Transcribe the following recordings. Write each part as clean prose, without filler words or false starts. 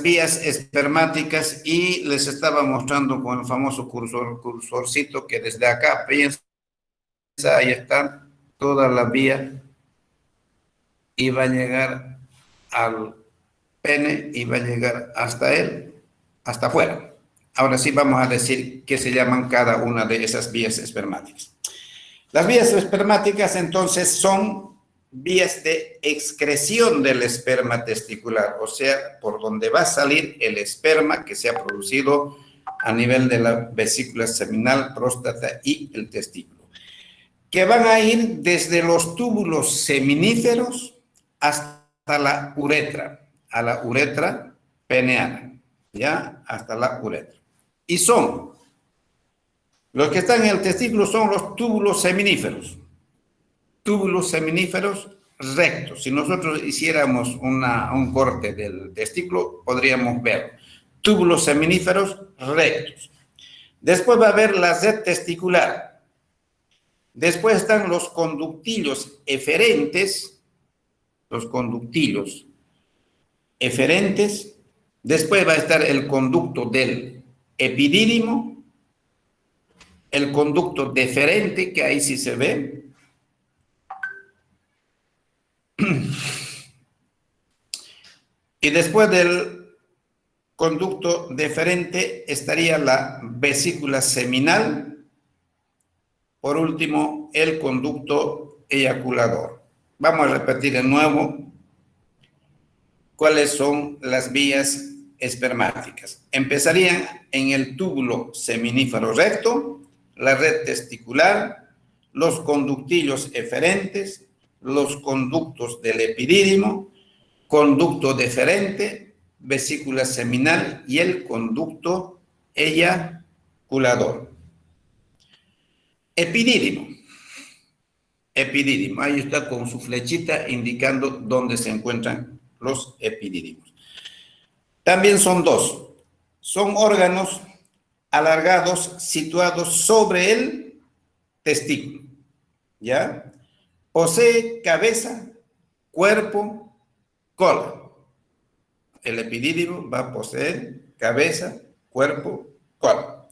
vías espermáticas y les estaba mostrando con el famoso cursorcito que desde acá, piensa, ahí está toda la vía y va a llegar al pene y va a llegar hasta él, hasta afuera. Ahora sí vamos a decir qué se llaman cada una de esas vías espermáticas. Las vías espermáticas entonces son vías de excreción del esperma testicular, o sea, por donde va a salir el esperma que se ha producido a nivel de la vesícula seminal, próstata y el testículo, que van a ir desde los túbulos seminíferos hasta la uretra, a la uretra peneana, ya, hasta la uretra. Y son, los que están en el testículo son los túbulos seminíferos rectos. Si nosotros hiciéramos un corte del testículo, podríamos ver túbulos seminíferos rectos. Después va a haber la red testicular. Después están los conductillos eferentes, Después va a estar el conducto del epidídimo, el conducto deferente, que ahí sí se ve. Y después del conducto deferente estaría la vesícula seminal. Por último, el conducto eyaculador. Vamos a repetir de nuevo cuáles son las vías espermáticas. Empezarían en el túbulo seminífero recto, la red testicular, los conductillos eferentes, los conductos del epidídimo, conducto deferente, vesícula seminal y el conducto eyaculador. Epidídimo, ahí está con su flechita indicando dónde se encuentran los epidídimos. También son dos, son órganos alargados situados sobre el testículo, ¿ya? Posee cabeza, cuerpo, cola. El epidídimo va a poseer cabeza, cuerpo, cola.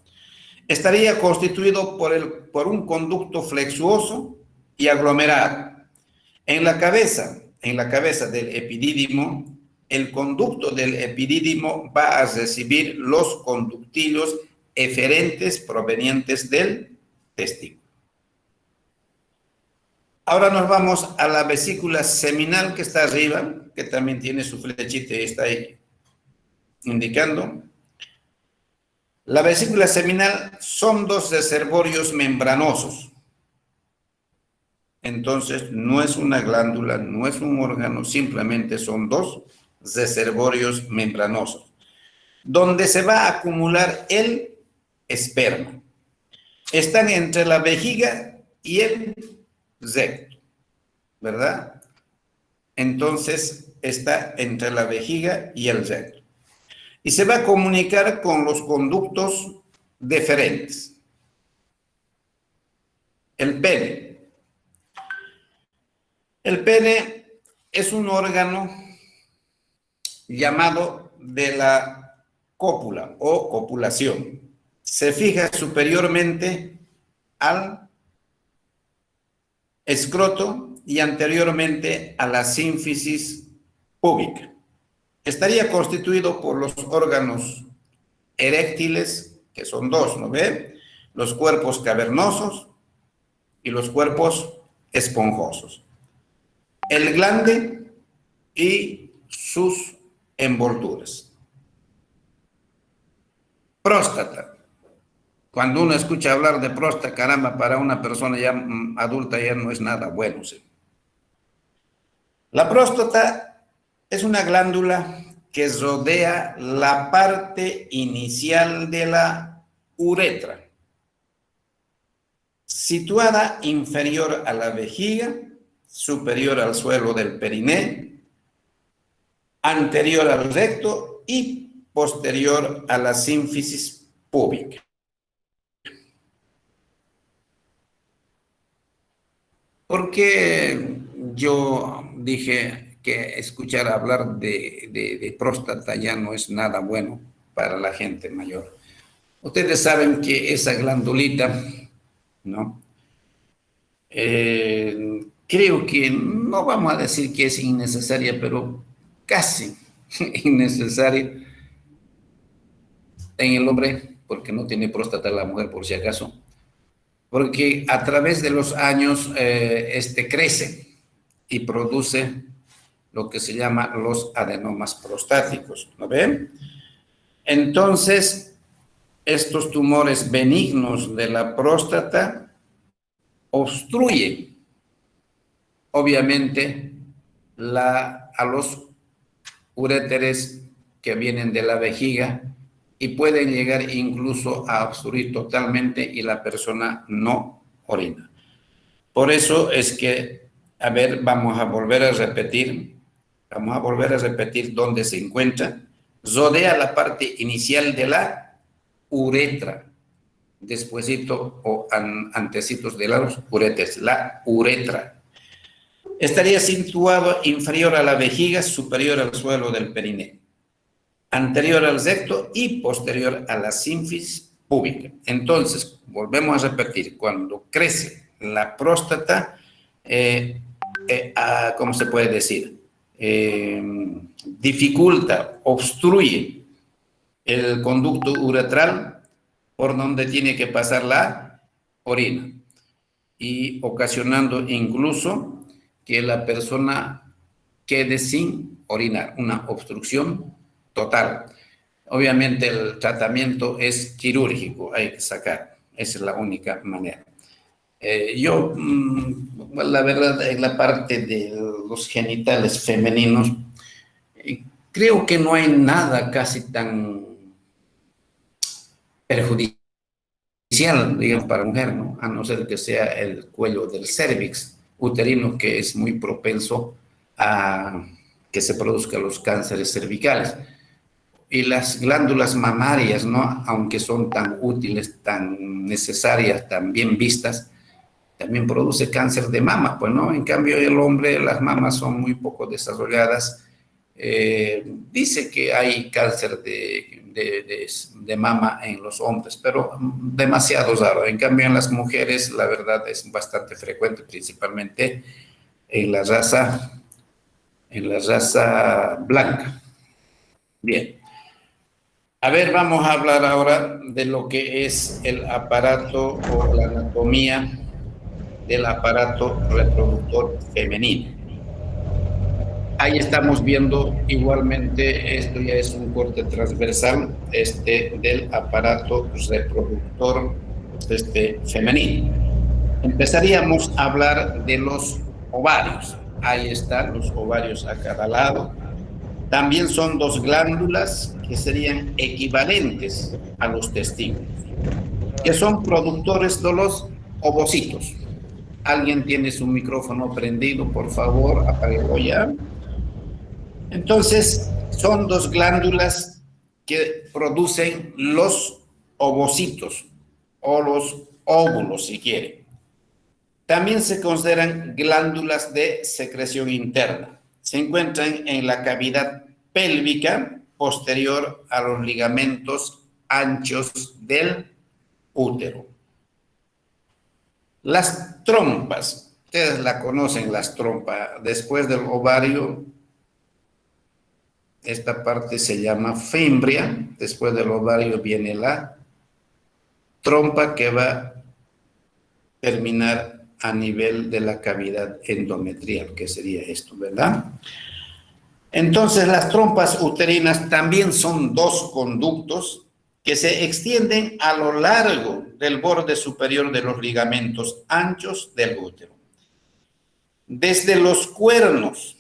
Estaría constituido por un conducto flexuoso y aglomerado. En la cabeza del epidídimo, el conducto del epidídimo va a recibir los conductillos eferentes provenientes del testículo. Ahora nos vamos a la vesícula seminal que está arriba, que también tiene su flechita y está ahí indicando. La vesícula seminal son dos reservorios membranosos. Entonces, no es una glándula, no es un órgano, simplemente son dos reservorios membranosos, donde se va a acumular el esperma. Están entre la vejiga y el recto, ¿verdad? Entonces, está entre la vejiga y el recto. Y se va a comunicar con los conductos deferentes. El pene. El pene es un órgano llamado de la cópula o copulación. Se fija superiormente al escroto y anteriormente a la sínfisis púbica. Estaría constituido por los órganos eréctiles, que son dos, ¿no ve? Los cuerpos cavernosos y los cuerpos esponjosos. El glande y sus envolturas. Próstata. Cuando uno escucha hablar de próstata, caramba, para una persona ya adulta ya no es nada bueno, ¿sí? La próstata es una glándula que rodea la parte inicial de la uretra, situada inferior a la vejiga, superior al suelo del periné, anterior al recto y posterior a la sínfisis púbica. ¿Por qué yo dije que escuchar hablar de próstata ya no es nada bueno para la gente mayor. Ustedes saben que esa glandulita, ¿no? Creo que no vamos a decir que es innecesaria, pero casi innecesaria en el hombre, porque no tiene próstata la mujer por si acaso, porque a través de los años este crece y produce lo que se llama los adenomas prostáticos, ¿no ven? Entonces, estos tumores benignos de la próstata obstruyen, obviamente, a los uréteres que vienen de la vejiga y pueden llegar incluso a obstruir totalmente y la persona no orina. Por eso es que, a ver, vamos a volver a repetir dónde se encuentra. Rodea la parte inicial de la uretra, despuesito o antecitos de los uretes, la uretra. Estaría situado inferior a la vejiga, superior al suelo del perineo, anterior al recto y posterior a la sínfisis púbica. Entonces, volvemos a repetir, cuando crece la próstata, ¿cómo se puede decir? Dificulta, obstruye el conducto uretral por donde tiene que pasar la orina y ocasionando incluso que la persona quede sin orinar, una obstrucción total. Obviamente el tratamiento es quirúrgico, hay que sacar, esa es la única manera. La verdad, en la parte de los genitales femeninos, creo que no hay nada casi tan perjudicial, digamos, para la mujer, ¿no? A no ser que sea el cuello del cérvix uterino, que es muy propenso a que se produzcan los cánceres cervicales. Y las glándulas mamarias, ¿no? Aunque son tan útiles, tan necesarias, tan bien vistas, también produce cáncer de mama, pues, ¿no? En cambio, el hombre, las mamas son muy poco desarrolladas. Dice que hay cáncer de mama en los hombres, pero demasiado raro. En cambio, en las mujeres, la verdad es bastante frecuente, principalmente en la raza blanca. Bien. A ver, vamos a hablar ahora de lo que es el aparato o la anatomía del aparato reproductor femenino. Ahí estamos viendo igualmente, esto ya es un corte transversal del aparato reproductor femenino. Empezaríamos a hablar de los ovarios. Ahí están los ovarios a cada lado. También son dos glándulas que serían equivalentes a los testículos, que son productores de los ovocitos. ¿Alguien tiene su micrófono prendido? Por favor, apáguelo ya. Entonces, son dos glándulas que producen los ovocitos o los óvulos, si quiere. También se consideran glándulas de secreción interna. Se encuentran en la cavidad pélvica posterior a los ligamentos anchos del útero. Las trompas, ustedes la conocen, las trompas. Después del ovario, esta parte se llama fimbria. Después del ovario viene la trompa que va a terminar a nivel de la cavidad endometrial, que sería esto, ¿verdad? Entonces, las trompas uterinas también son dos conductos que se extienden a lo largo del borde superior de los ligamentos anchos del útero. Desde los cuernos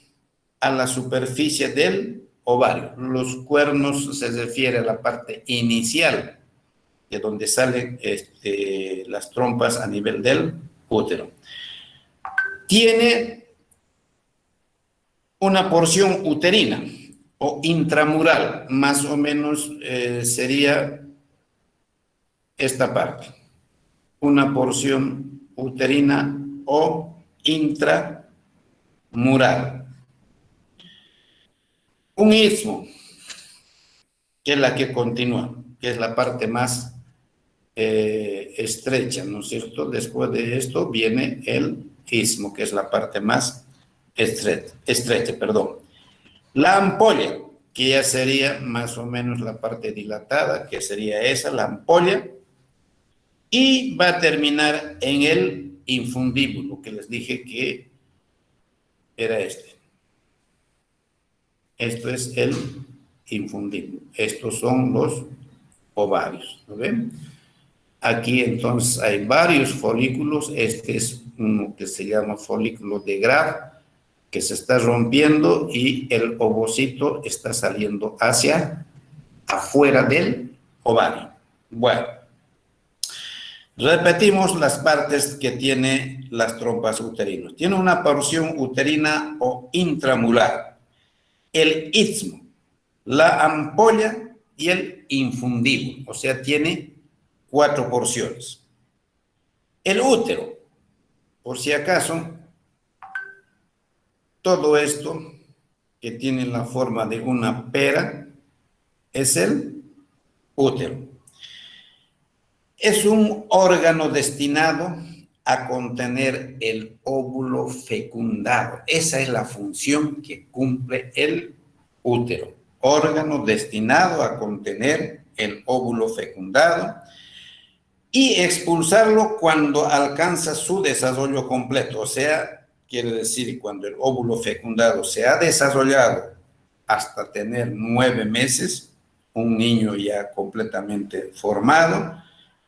a la superficie del ovario. Los cuernos se refiere a la parte inicial de donde salen las trompas a nivel del útero. Tiene una porción uterina o intramural, más o menos sería esta parte, una porción uterina o intramural. un istmo, que es la que continúa, que es la parte más estrecha, ¿no es cierto? Después de esto viene el istmo, que es la parte más estrecha, perdón. La ampolla, que ya sería más o menos la parte dilatada, que sería esa, la ampolla, y va a terminar en el infundíbulo, que les dije que era este. Esto es el infundíbulo. Estos son los ovarios, ¿no ven? Aquí entonces hay varios folículos. Este es uno que se llama folículo de Graf, que se está rompiendo y el ovocito está saliendo hacia afuera del ovario. Bueno, repetimos las partes que tiene las trompas uterinas. Tiene una porción uterina o intramural, el istmo, la ampolla y el infundíbulo, o sea, tiene 4 porciones. El útero, por si acaso, todo esto que tiene la forma de una pera es el útero. Es un órgano destinado a contener el óvulo fecundado. Esa es la función que cumple el útero. Órgano destinado a contener el óvulo fecundado y expulsarlo cuando alcanza su desarrollo completo. O sea, quiere decir, cuando el óvulo fecundado se ha desarrollado hasta tener 9 meses, un niño ya completamente formado,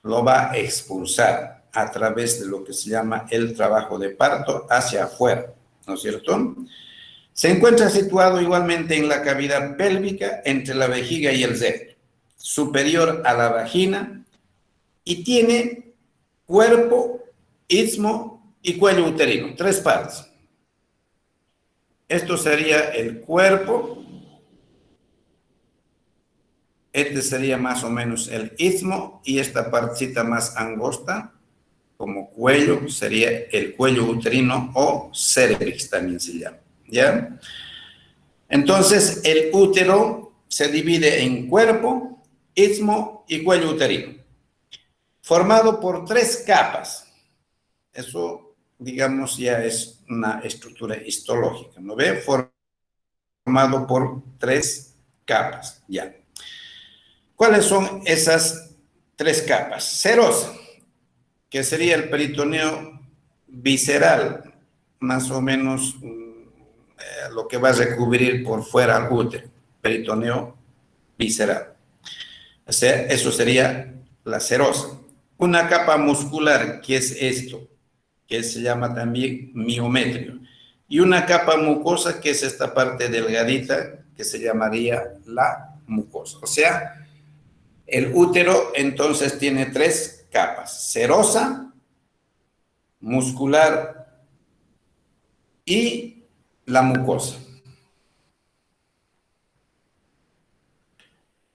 lo va a expulsar a través de lo que se llama el trabajo de parto hacia afuera, ¿no es cierto? Se encuentra situado igualmente en la cavidad pélvica entre la vejiga y el recto, superior a la vagina, y tiene cuerpo, istmo y cuello uterino, 3 partes. Esto sería el cuerpo, este sería más o menos el istmo y esta partecita más angosta como cuello sería el cuello uterino o cervix también se llama, ¿ya? Entonces el útero se divide en cuerpo, istmo y cuello uterino, formado por 3 capas. Eso, digamos, ya es una estructura histológica, ¿no ve? Formado por 3 capas, ya. ¿Cuáles son esas 3 capas? Serosa, que sería el peritoneo visceral, más o menos lo que va a recubrir por fuera al útero, peritoneo visceral. O sea, eso sería la serosa. Una capa muscular, que es esto, que se llama también miometrio, y una capa mucosa, que es esta parte delgadita, que se llamaría la mucosa. O sea, el útero entonces tiene 3 capas: serosa, muscular y la mucosa.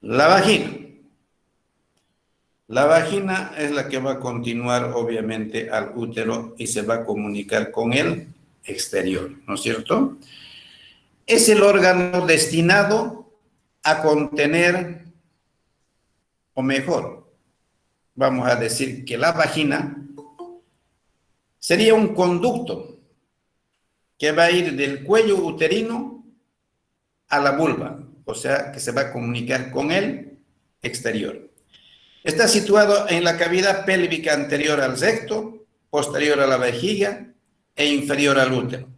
La vagina. La vagina es la que va a continuar obviamente al útero y se va a comunicar con el exterior, ¿no es cierto? Es el órgano destinado a contener, o mejor, vamos a decir que la vagina sería un conducto que va a ir del cuello uterino a la vulva, o sea, que se va a comunicar con el exterior. Está situado en la cavidad pélvica anterior al recto, posterior a la vejiga e inferior al útero.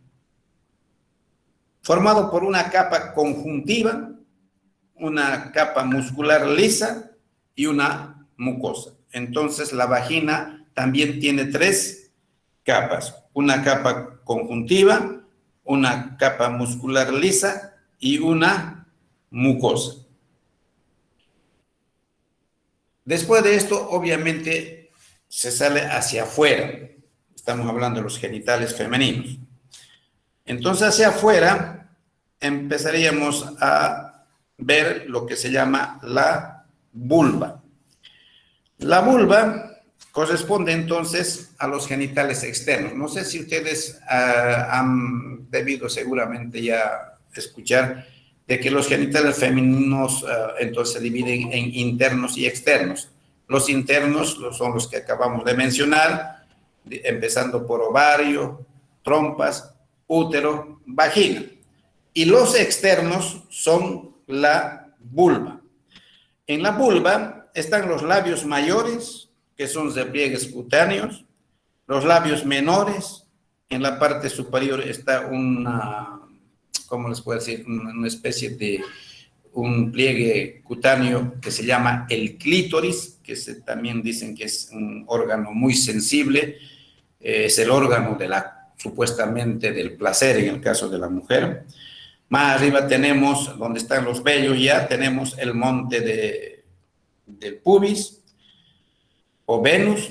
Formado por una capa conjuntiva, una capa muscular lisa y una mucosa. Entonces, la vagina también tiene 3 capas: una capa conjuntiva, una capa muscular lisa y una mucosa. Después de esto, obviamente, se sale hacia afuera. Estamos hablando de los genitales femeninos. Entonces, hacia afuera empezaríamos a ver lo que se llama la vulva. La vulva corresponde entonces a los genitales externos. No sé si ustedes han debido seguramente ya escuchar de que los genitales femeninos entonces se dividen en internos y externos. Los internos son los que acabamos de mencionar, empezando por ovario, trompas, útero, vagina. Y los externos son la vulva. En la vulva están los labios mayores, que son repliegues cutáneos, los labios menores. En la parte superior está una, ¿cómo les puedo decir? Una especie de un pliegue cutáneo que se llama el clítoris, que también dicen que es un órgano muy sensible, es el órgano de supuestamente del placer en el caso de la mujer. Más arriba tenemos, donde están los vellos ya, tenemos el monte del pubis o Venus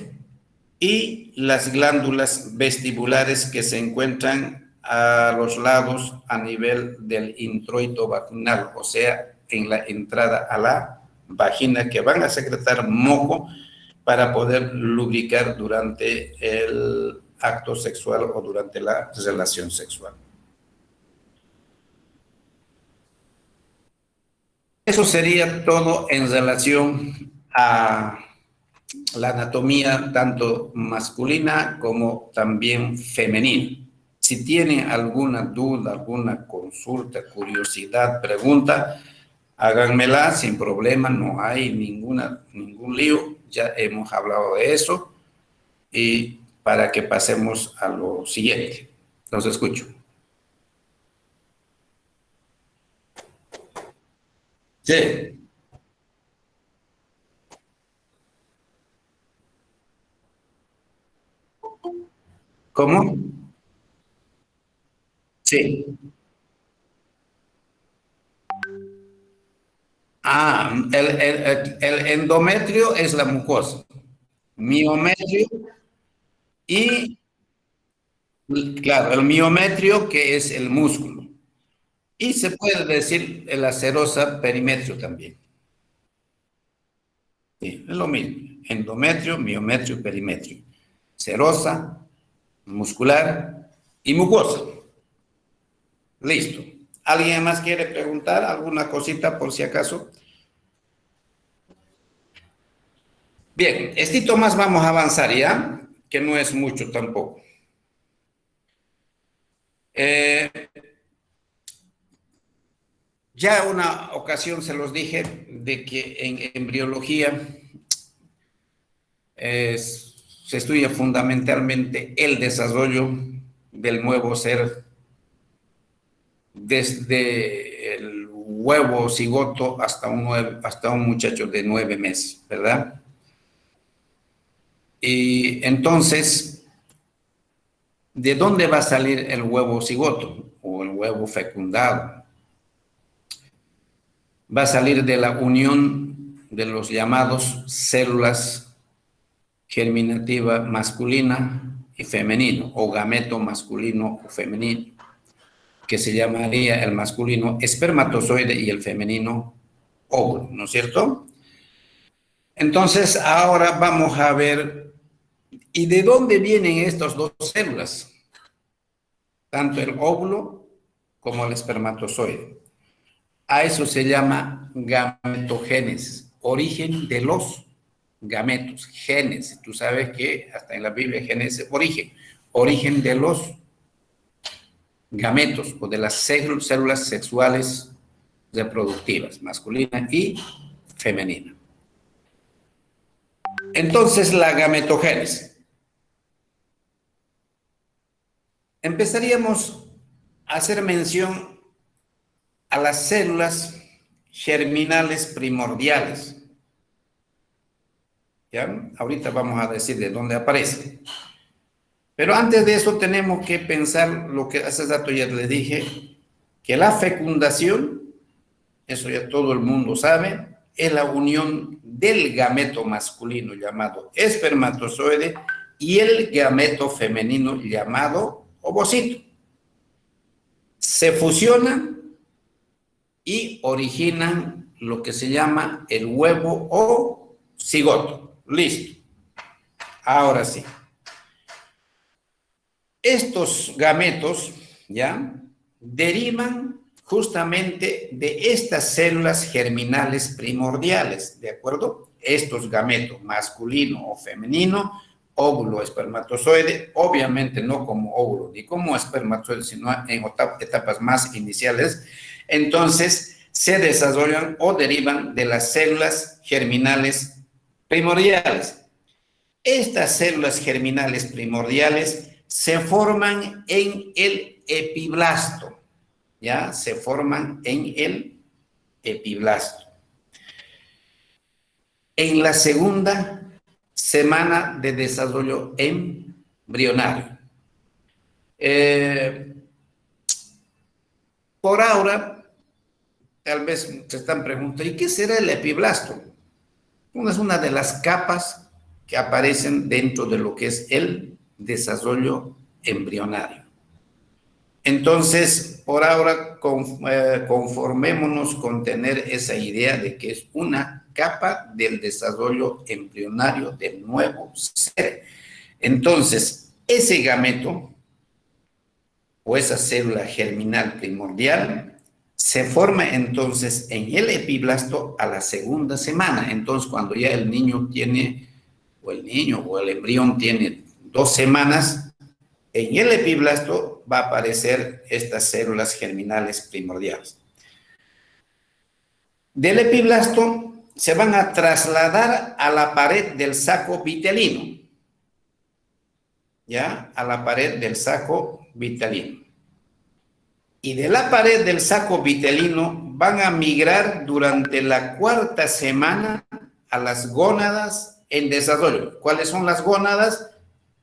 y las glándulas vestibulares que se encuentran a los lados a nivel del introito vaginal, o sea, en la entrada a la vagina, que van a secretar moco para poder lubricar durante el acto sexual o durante la relación sexual. Eso sería todo en relación a la anatomía tanto masculina como también femenina. Si tienen alguna duda, alguna consulta, curiosidad, pregunta, háganmela sin problema, no hay ningún lío, ya hemos hablado de eso, y para que pasemos a lo siguiente. Los escucho. Sí. ¿Cómo? Sí. El endometrio es la mucosa, miometrio y, claro, el miometrio que es el músculo. Y se puede decir la serosa perimetrio también. Sí, es lo mismo. Endometrio, miometrio, perimetrio. Serosa, muscular y mucosa. Listo. ¿Alguien más quiere preguntar alguna cosita por si acaso? Bien, estito más vamos a avanzar ya, que no es mucho tampoco. Ya una ocasión se los dije de que en embriología se estudia fundamentalmente el desarrollo del nuevo ser desde el huevo cigoto hasta un muchacho de 9 meses, ¿verdad? Y entonces, ¿de dónde va a salir el huevo cigoto o el huevo fecundado? Va a salir de la unión de los llamados células germinativa masculina y femenino, o gameto masculino o femenino, que se llamaría el masculino espermatozoide y el femenino óvulo, ¿no es cierto? Entonces, ahora vamos a ver, ¿y de dónde vienen estas dos células? Tanto el óvulo como el espermatozoide. A eso se llama gametogénesis, origen de los gametos, genes. Tú sabes que hasta en la Biblia genes es origen de los gametos o de las células sexuales reproductivas, masculina y femenina. Entonces, la gametogénesis. Empezaríamos a hacer mención a las células germinales primordiales. ¿Ya? Ahorita vamos a decir de dónde aparece. Pero antes de eso tenemos que pensar lo que hace rato ya les dije, que la fecundación, eso ya todo el mundo sabe, es la unión del gameto masculino llamado espermatozoide y el gameto femenino llamado ovocito. Se fusionan y originan lo que se llama el huevo o cigoto. Listo. Ahora sí. Estos gametos, ¿ya? Derivan justamente de estas células germinales primordiales, ¿de acuerdo? Estos gametos, masculino o femenino, óvulo, espermatozoide, obviamente no como óvulo ni como espermatozoide, sino en etapas más iniciales. Entonces, se desarrollan o derivan de las células germinales primordiales. Estas células germinales primordiales se forman en el epiblasto, ¿ya? Se forman en el epiblasto. En la segunda semana de desarrollo embrionario. Por ahora, tal vez se están preguntando, ¿y qué será el epiblasto? Es una de las capas que aparecen dentro de lo que es el desarrollo embrionario. Entonces, por ahora, conformémonos con tener esa idea de que es una capa del desarrollo embrionario del nuevo ser. Entonces, ese gameto o esa célula germinal primordial se forma entonces en el epiblasto a la segunda semana. Entonces, cuando ya el niño tiene, o el embrión tiene 2 semanas, en el epiblasto va a aparecer estas células germinales primordiales. Del epiblasto se van a trasladar a la pared del saco vitelino, ¿ya? A la pared del saco vitelino. Y de la pared del saco vitelino van a migrar durante la 4ª semana a las gónadas en desarrollo. ¿Cuáles son las gónadas?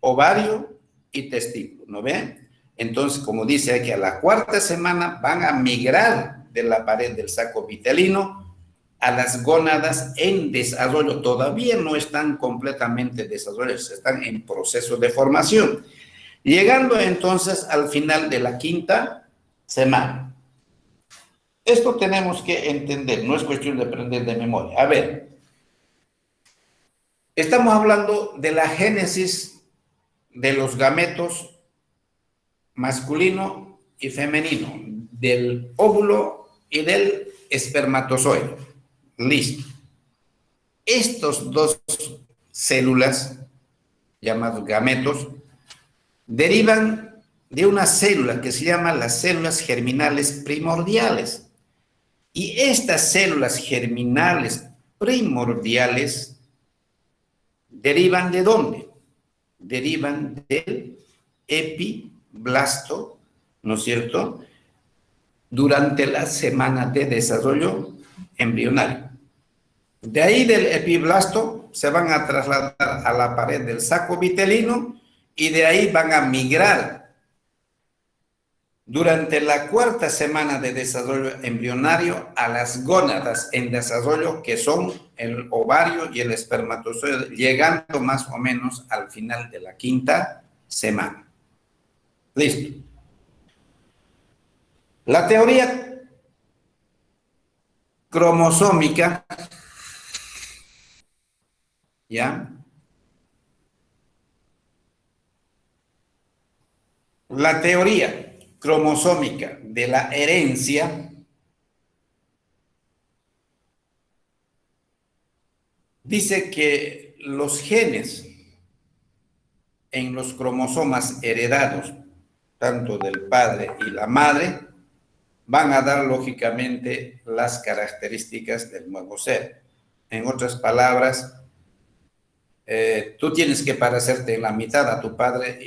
Ovario y testículo, ¿no ven? Entonces, como dice aquí, a la 4ª semana van a migrar de la pared del saco vitelino a las gónadas en desarrollo. Todavía no están completamente desarrolladas, están en proceso de formación. Llegando entonces al final de la 5ª semana. Esto tenemos que entender, no es cuestión de aprender de memoria. A ver, estamos hablando de la génesis de los gametos masculino y femenino, del óvulo y del espermatozoide. Listo. Estos 2 células, llamados gametos, derivan de una célula que se llama las células germinales primordiales. Y estas células germinales primordiales derivan ¿de dónde? Derivan del epiblasto, ¿no es cierto?, durante la semana de desarrollo embrionario. De ahí del epiblasto se van a trasladar a la pared del saco vitelino y de ahí van a migrar durante la 4ª semana de desarrollo embrionario a las gónadas en desarrollo, que son el ovario y el espermatozoide, llegando más o menos al final de la 5ª semana. Listo. La teoría cromosómica, ¿ya? La teoría cromosómica de la herencia dice que los genes en los cromosomas heredados, tanto del padre y la madre, van a dar lógicamente las características del nuevo ser. En otras palabras, tú tienes que parecerte en la mitad a tu padre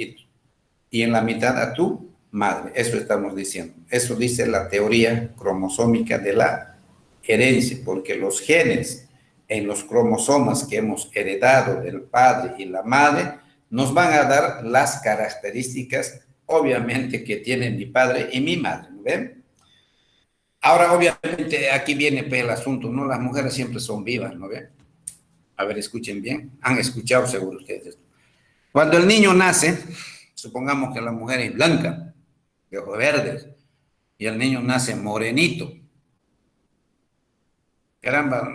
y en la mitad a tu madre. Eso estamos diciendo. Eso dice la teoría cromosómica de la herencia, porque los genes en los cromosomas que hemos heredado del padre y la madre nos van a dar las características, obviamente, que tienen mi padre y mi madre, ¿no ven? Ahora, obviamente, aquí viene el asunto, ¿no? Las mujeres siempre son vivas, ¿no ven? A ver, escuchen bien. Han escuchado seguro ustedes. Cuando el niño nace, supongamos que la mujer es blanca, de ojos verdes, y el niño nace morenito. Caramba,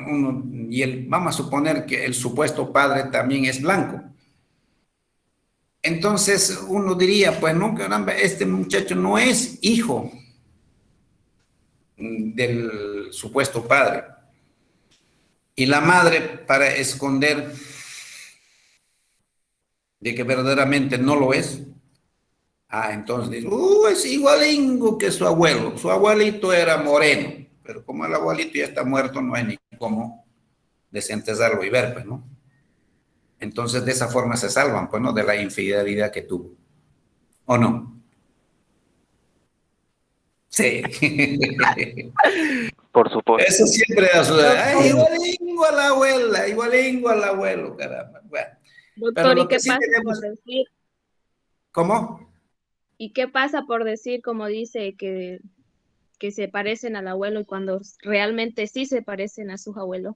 vamos a suponer que el supuesto padre también es blanco. Entonces uno diría, pues no, caramba, este muchacho no es hijo del supuesto padre. Y la madre, para esconder de que verdaderamente no lo es, entonces dice, es igualingo que su abuelo. Su abuelito era moreno, pero como el abuelito ya está muerto, no hay ni cómo desenterrarlo y ver, pues, ¿no? Entonces, de esa forma se salvan, pues, ¿no? De la infidelidad que tuvo. ¿O no? Sí. Por supuesto. Eso siempre sucede. Ay, Doctor, igualingo a la abuela, igualingo al abuelo, caramba. Bueno, pero doctor, lo ¿y que qué sí pasa por tenemos, decir? ¿cómo? ¿Y qué pasa por decir, como dice, que se parecen al abuelo y cuando realmente sí se parecen a sus abuelos?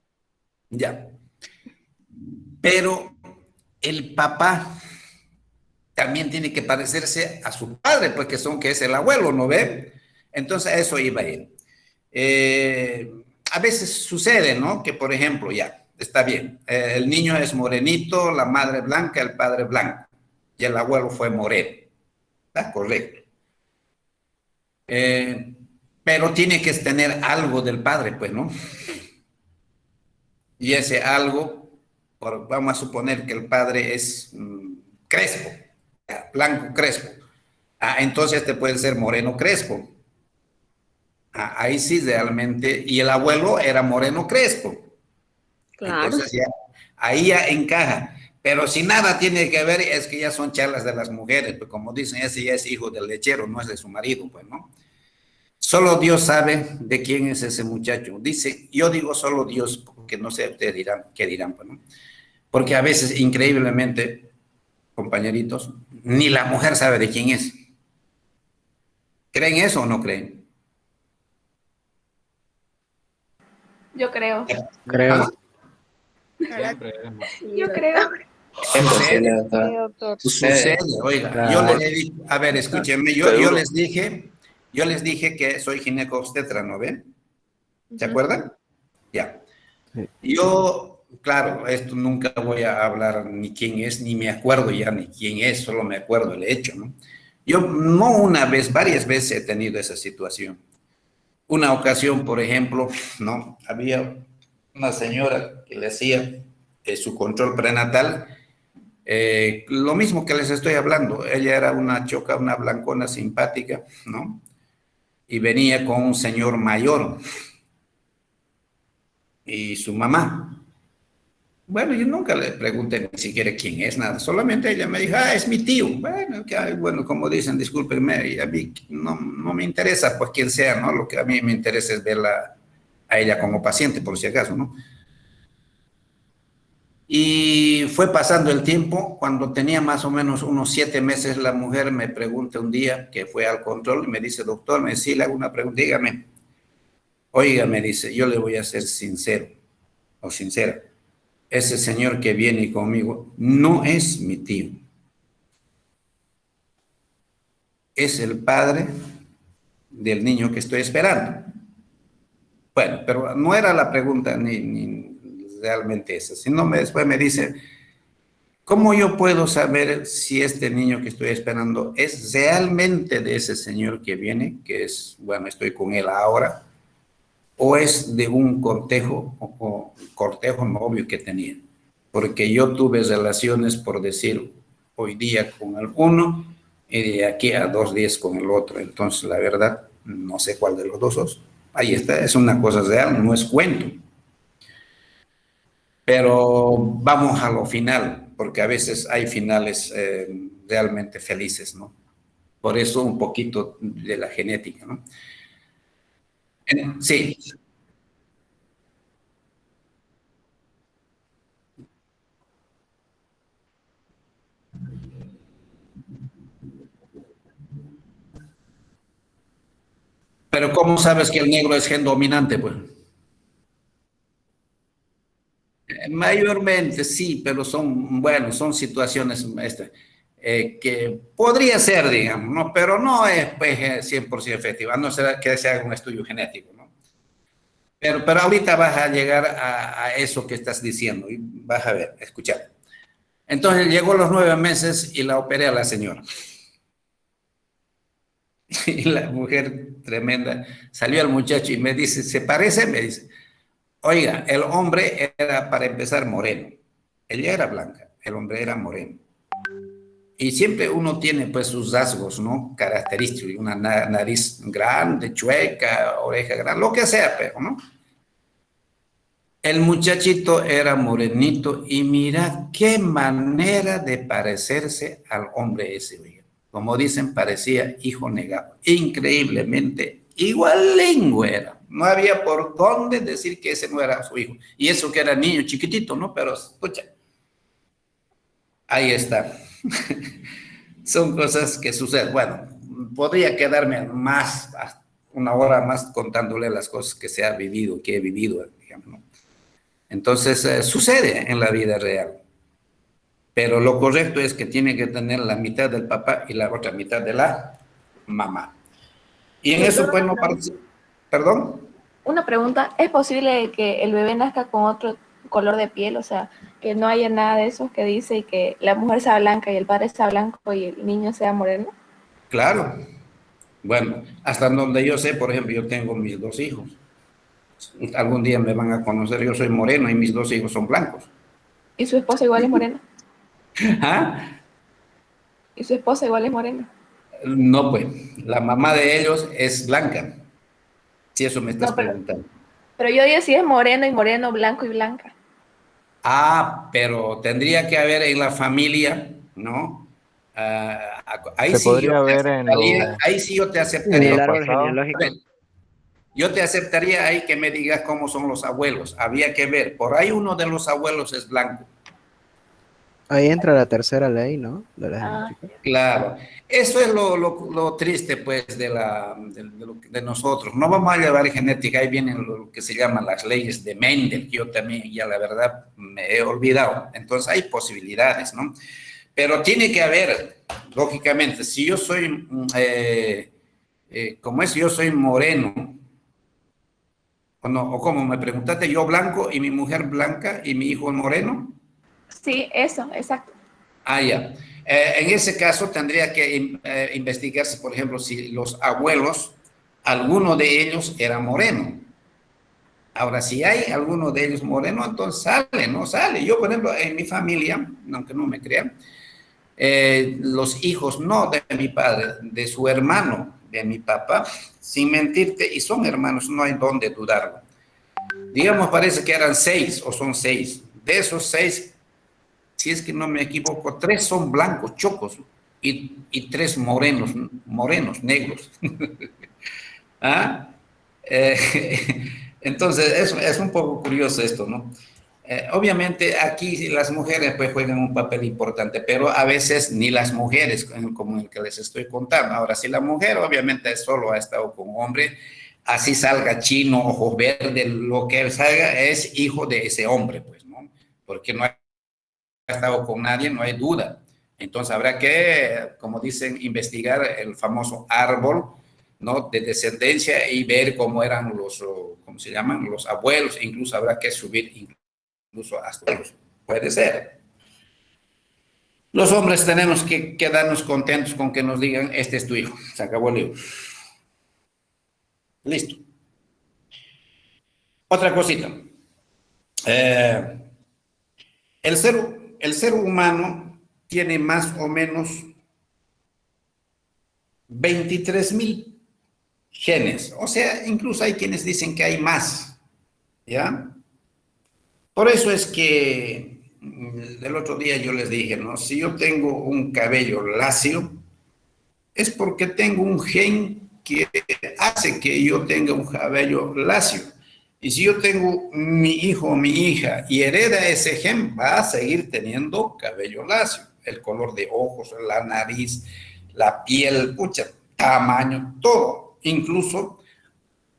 Ya. Pero el papá también tiene que parecerse a su padre, pues que es el abuelo, ¿no ve? Entonces a eso iba a ir. A veces sucede, ¿no? Que por ejemplo, ya, está bien, el niño es morenito, la madre blanca, el padre blanco, y el abuelo fue moreno. Está correcto. Eh, pero tiene que tener algo del padre, pues, ¿no? Y ese algo, vamos a suponer que el padre es crespo, blanco crespo. Entonces te puede ser moreno crespo. Ahí sí realmente, y el abuelo era moreno crespo. Claro. Entonces ya, ahí ya encaja. Pero si nada tiene que ver, es que ya son charlas de las mujeres, pues como dicen, ese ya es hijo del lechero, no es de su marido, pues, ¿no? Solo Dios sabe de quién es ese muchacho. Dice, yo digo solo Dios, porque no sé, ustedes dirán, ¿qué dirán? Pues, ¿no? Porque a veces, increíblemente, compañeritos, ni la mujer sabe de quién es. ¿Creen eso o no creen? Yo creo. Creo. ¿Ah? Siempre. Yo creo. Sucede, Sí, doctor. sucede, oiga, yo les he dicho, a ver, escúchenme, yo Seguro. yo les dije que soy ginecobstetra, ¿no ven? ¿Se Ujú. acuerdan? Ya. Sí. Yo, claro, esto nunca voy a hablar ni quién es, ni me acuerdo ya ni quién es, solo me acuerdo el hecho, ¿no? Yo no una vez, varias veces he tenido esa situación. Una ocasión, por ejemplo, ¿no? Había una señora que le hacía su control prenatal, lo mismo que les estoy hablando. Ella era una choca, una blancona simpática, ¿no? Y venía con un señor mayor y su mamá. Bueno, yo nunca le pregunté ni siquiera quién es, nada. Solamente ella me dijo, es mi tío. Bueno, bueno, como dicen, discúlpenme, a mí no me interesa, pues, quién sea, ¿no? Lo que a mí me interesa es verla a ella como paciente, por si acaso, ¿no? Y fue pasando el tiempo, cuando tenía más o menos unos 7 meses, la mujer me pregunta un día, que fue al control, y me dice, doctor, me sí, le hago una pregunta, dígame. Oiga, me dice, yo le voy a ser sincero, o sincera. Ese señor que viene conmigo no es mi tío, es el padre del niño que estoy esperando. Bueno, pero no era la pregunta ni realmente esa, sino después me dice, ¿cómo yo puedo saber si este niño que estoy esperando es realmente de ese señor que viene, que es, bueno, estoy con él ahora, o es de un o cortejo novio que tenía? Porque yo tuve relaciones, por decir, hoy día con el uno y de aquí a 2 días con el otro. Entonces, la verdad, no sé cuál de los dos es. Ahí está, es una cosa real, no es cuento. Pero vamos a lo final, porque a veces hay finales realmente felices, ¿no? Por eso un poquito de la genética, ¿no? Sí, pero ¿cómo sabes que el negro es gen dominante, pues? Mayormente sí, pero son, bueno, son situaciones que podría ser, digamos, ¿no? Pero no es pues, 100% efectiva, no será que se haga un estudio genético, ¿no? Pero ahorita vas a llegar a eso que estás diciendo y vas a ver, escuchar. Entonces llegó los 9 meses y la operé a la señora. Y la mujer tremenda. Salió el muchacho y me dice, ¿se parece? Me dice, oiga, el hombre era, para empezar, moreno. Ella era blanca, el hombre era moreno. Y siempre uno tiene pues sus rasgos, ¿no? Característicos, una nariz grande, chueca, oreja grande, lo que sea, pero, ¿no? El muchachito era morenito y mira qué manera de parecerse al hombre ese, oiga. Como dicen, parecía hijo negado. Increíblemente igualengo era. No había por dónde decir que ese no era su hijo. Y eso que era niño chiquitito, ¿no? Pero, escucha, ahí está. Son cosas que suceden. Bueno, podría quedarme más, una hora más contándole las cosas que se ha vivido, que he vivido, digamos, ¿no? Entonces, sucede en la vida real. Pero lo correcto es que tiene que tener la mitad del papá y la otra mitad de la mamá. Y en eso, pues, no parece... ¿Perdón? Una pregunta, ¿es posible que el bebé nazca con otro color de piel? O sea, que no haya nada de eso que dice que la mujer sea blanca y el padre sea blanco y el niño sea moreno. Claro. Bueno, hasta donde yo sé, por ejemplo, yo tengo mis 2 hijos. Algún día me van a conocer, yo soy moreno y mis 2 hijos son blancos. ¿Y su esposa igual es morena? ¿Ah? ¿Y su esposa igual es morena? No, pues, la mamá de ellos es blanca. Si eso me estás No, preguntando. pero yo digo si es moreno y moreno, blanco y blanca. Ah, pero tendría que haber en la familia, ¿no? Ahí Se sí yo podría te ver en aceptaría, lo, ahí sí yo te En aceptaría. el árbol pasado. genealógico. Yo te aceptaría ahí que me digas cómo son los abuelos. Había que ver. Por ahí uno de los abuelos es blanco. Ahí entra la tercera ley, ¿no? De la Ah, genética. Claro. Eso es lo triste, pues, de nosotros. No vamos a llevar genética. Ahí vienen lo que se llaman las leyes de Mendel, que yo también ya la verdad me he olvidado. Entonces hay posibilidades, ¿no? Pero tiene que haber, lógicamente, si yo soy, como es, yo soy moreno, o no, o como me preguntaste, yo blanco y mi mujer blanca y mi hijo moreno. sí, eso, exacto. Ah, ya. En ese caso tendría que investigarse, por ejemplo, si los abuelos, alguno de ellos era moreno. Ahora, si hay alguno de ellos moreno, entonces sale, ¿no? Sale. Yo, por ejemplo, en mi familia, aunque no me crean, los hijos, no de mi padre, de su hermano, de mi papá, sin mentirte, y son hermanos, no hay dónde dudarlo. Digamos, parece que eran 6 o son 6. De esos 6, si es que no me equivoco, 3 son blancos, chocos, y 3 morenos, negros. ¿Ah? Entonces, es un poco curioso esto, ¿no? Obviamente aquí las mujeres pues juegan un papel importante, pero a veces ni las mujeres, como el que les estoy contando. Ahora, si la mujer obviamente solo ha estado con un hombre, así salga chino, ojos verdes, lo que salga es hijo de ese hombre, pues, ¿no? Porque no ha estado con nadie, no hay duda. Entonces habrá que, como dicen, investigar el famoso árbol, ¿no? De descendencia y ver cómo eran los, ¿cómo se llaman? Los abuelos. Incluso habrá que subir incluso hasta los. Puede ser. Los hombres tenemos que quedarnos contentos con que nos digan, este es tu hijo. Se acabó el libro. Listo. Otra cosita. El ser humano tiene más o menos 23,000 genes. O sea, incluso hay quienes dicen que hay más. ¿Ya? Por eso es que el otro día yo les dije, ¿no? Si yo tengo un cabello lacio, es porque tengo un gen que hace que yo tenga un cabello lacio. Y si yo tengo mi hijo o mi hija y hereda ese gen, va a seguir teniendo cabello lacio. El color de ojos, la nariz, la piel, pucha, tamaño, todo. Incluso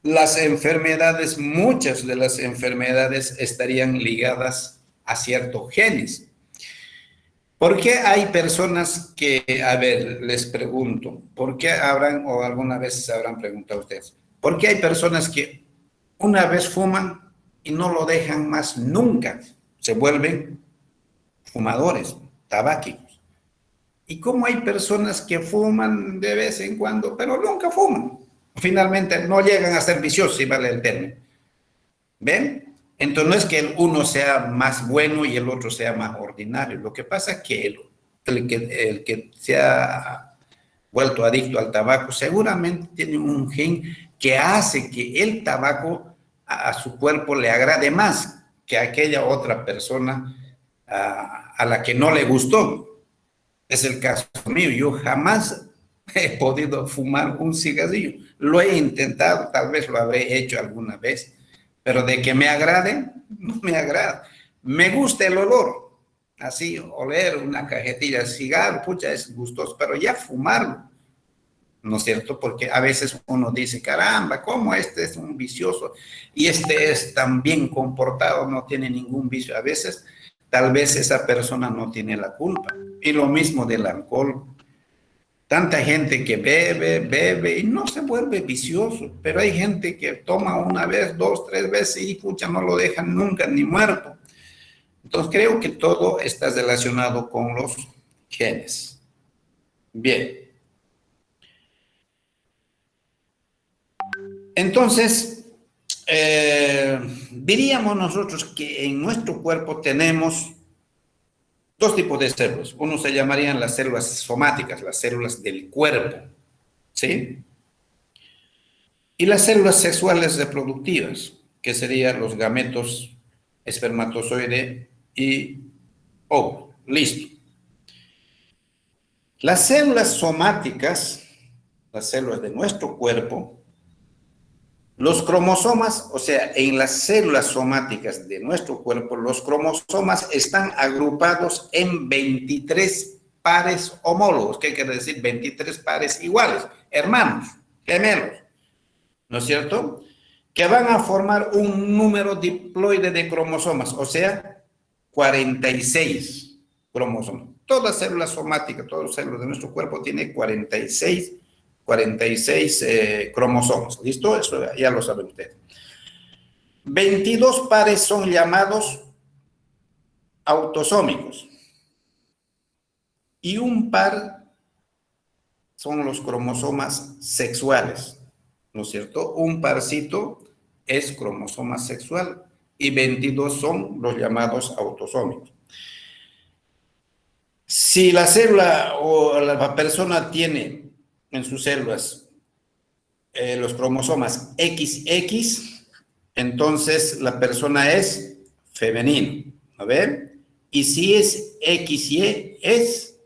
las enfermedades, muchas de las enfermedades estarían ligadas a ciertos genes. ¿Por qué hay personas que, a ver, les pregunto, ¿por qué habrán, o alguna vez se habrán preguntado ustedes, por qué hay personas que una vez fuman y no lo dejan más nunca? Se vuelven fumadores, tabáquicos. ¿Y cómo hay personas que fuman de vez en cuando, pero nunca fuman? Finalmente no llegan a ser viciosos, si vale el término. ¿Ven? Entonces no es que el uno sea más bueno y el otro sea más ordinario. Lo que pasa es que el que se ha vuelto adicto al tabaco seguramente tiene un gen que hace que el tabaco a su cuerpo le agrade más que a aquella otra persona a la que no le gustó. Es el caso mío. Yo jamás he podido fumar un cigarrillo. Lo he intentado, tal vez lo habré hecho alguna vez, pero de que me agrade, no me agrada. Me gusta el olor, así, oler una cajetilla de cigarro, pucha, es gustoso, pero ya fumarlo, ¿no es cierto? Porque a veces uno dice, caramba, ¿cómo este es un vicioso? Y este es tan bien comportado, no tiene ningún vicio. A veces, tal vez esa persona no tiene la culpa. Y lo mismo del alcohol. Tanta gente que bebe y no se vuelve vicioso, pero hay gente que toma una vez, dos, tres veces y pucha, no lo dejan nunca ni muerto. Entonces creo que todo está relacionado con los genes. Bien. Entonces, diríamos nosotros que en nuestro cuerpo tenemos dos tipos de células. Uno se llamarían las células somáticas, las células del cuerpo, ¿sí? Y las células sexuales reproductivas, que serían los gametos, espermatozoide y óvulo. Listo. Las células somáticas, las células de nuestro cuerpo, los cromosomas, o sea, en las células somáticas de nuestro cuerpo, los cromosomas están agrupados en 23 pares homólogos. ¿Qué quiere decir? 23 pares iguales, hermanos, gemelos, ¿no es cierto? Que van a formar un número diploide de cromosomas, o sea, 46 cromosomas. Toda célula somática, todas las células de nuestro cuerpo tiene 46 cromosomas. ¿Listo? Eso ya lo saben ustedes. 22 pares son llamados autosómicos. Y un par son los cromosomas sexuales. ¿No es cierto? Un parcito es cromosoma sexual y 22 son los llamados autosómicos. Si la célula o la persona tiene en sus células los cromosomas XX, entonces la persona es femenino, ¿no ven? Y si es XY, es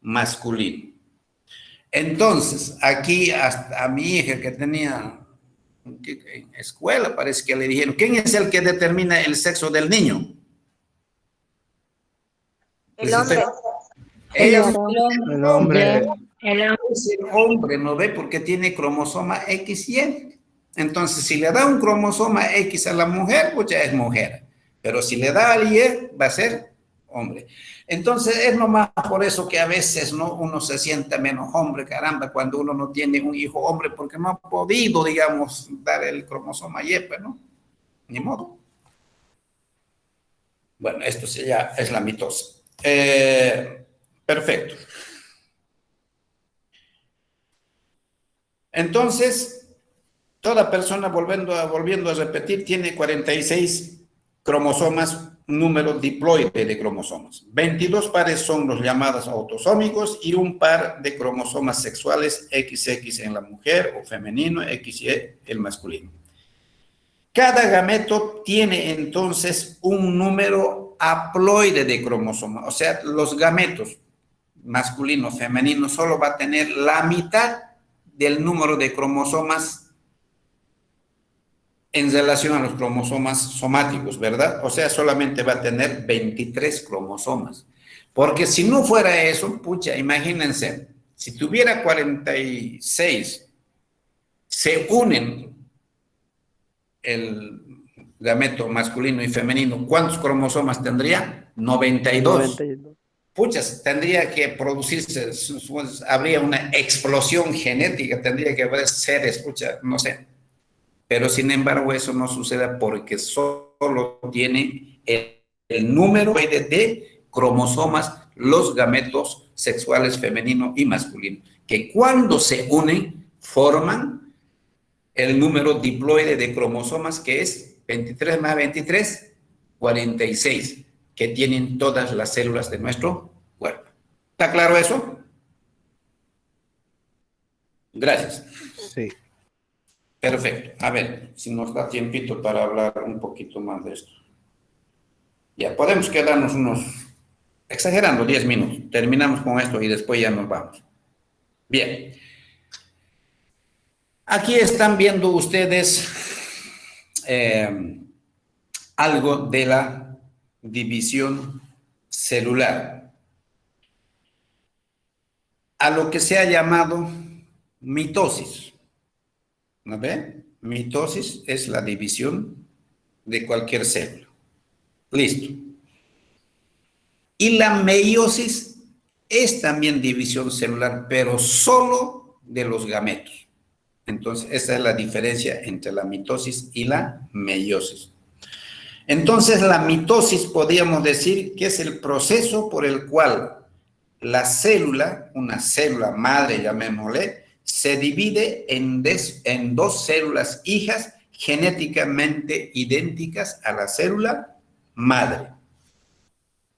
masculino. Entonces, aquí hasta a mi hija que tenía en escuela, parece que le dijeron, ¿quién es el que determina el sexo del niño? El hombre. El hombre. Es el hombre, ¿no ve? Porque tiene cromosoma XY. Entonces, si le da un cromosoma X a la mujer, pues ya es mujer. Pero si le da al Y, va a ser hombre. Entonces, es nomás por eso que a veces, ¿no?, uno se siente menos hombre, caramba, cuando uno no tiene un hijo hombre, porque no ha podido, digamos, dar el cromosoma Y, pues, ¿no? Ni modo. Bueno, esto ya es la mitosis. Perfecto. Entonces, toda persona, volviendo a repetir, tiene 46 cromosomas, número diploide de cromosomas. 22 pares son los llamados autosómicos y un par de cromosomas sexuales, XX en la mujer o femenino, XY el masculino. Cada gameto tiene entonces un número haploide de cromosomas, o sea, los gametos masculino, femenino, solo va a tener la mitad del número de cromosomas en relación a los cromosomas somáticos, ¿verdad? O sea, solamente va a tener 23 cromosomas. Porque si no fuera eso, pucha, imagínense, si tuviera 46, se unen el gameto masculino y femenino, ¿cuántos cromosomas tendría? 92. Puchas, tendría que producirse, habría una explosión genética, tendría que haber seres, pucha, no sé. Pero sin embargo eso no sucede porque solo tiene el número de cromosomas, los gametos sexuales femenino y masculino, que cuando se unen forman el número diploide de cromosomas, que es 23 más 23, 46, que tienen todas las células de nuestro cuerpo. ¿Está claro eso? Gracias. Sí. Perfecto. A ver, si nos da tiempito para hablar un poquito más de esto. Ya, podemos quedarnos exagerando, 10 minutos. Terminamos con esto y después ya nos vamos. Bien. Aquí están viendo ustedes algo de la división celular, a lo que se ha llamado mitosis. ¿No ve? Mitosis es la división de cualquier célula. Listo. Y la meiosis es también división celular, pero solo de los gametos. Entonces, esa es la diferencia entre la mitosis y la meiosis. Entonces, la mitosis podríamos decir que es el proceso por el cual la célula, una célula madre, llamémosle, se divide en dos células hijas genéticamente idénticas a la célula madre.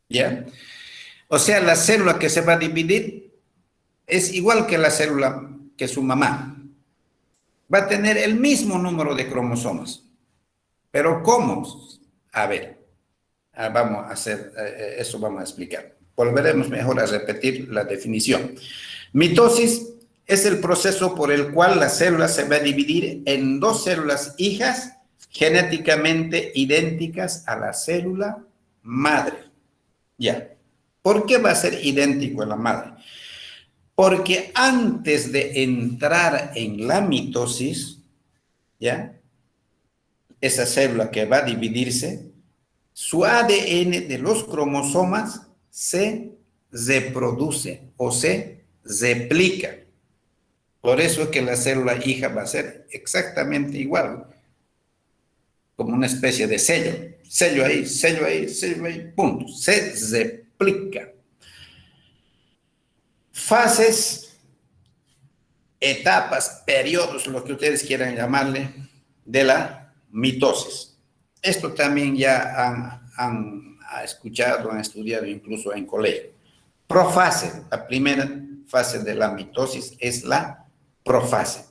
¿Ya? O sea, la célula que se va a dividir es igual que la célula que su mamá. Va a tener el mismo número de cromosomas. ¿Pero cómo? A ver, vamos a hacer, eso vamos a explicar. Volveremos mejor a repetir la definición. Mitosis es el proceso por el cual la célula se va a dividir en dos células hijas genéticamente idénticas a la célula madre. Ya. ¿Por qué va a ser idéntico a la madre? Porque antes de entrar en la mitosis, ¿ya? Esa célula que va a dividirse, su ADN de los cromosomas se reproduce o se replica. Por eso es que la célula hija va a ser exactamente igual, como una especie de sello. Sello ahí, sello ahí, sello ahí, punto. Se replica. Fases, etapas, periodos, lo que ustedes quieran llamarle, de la mitosis. Esto también ya han escuchado, han estudiado incluso en colegio. Profase, la primera fase de la mitosis es la profase.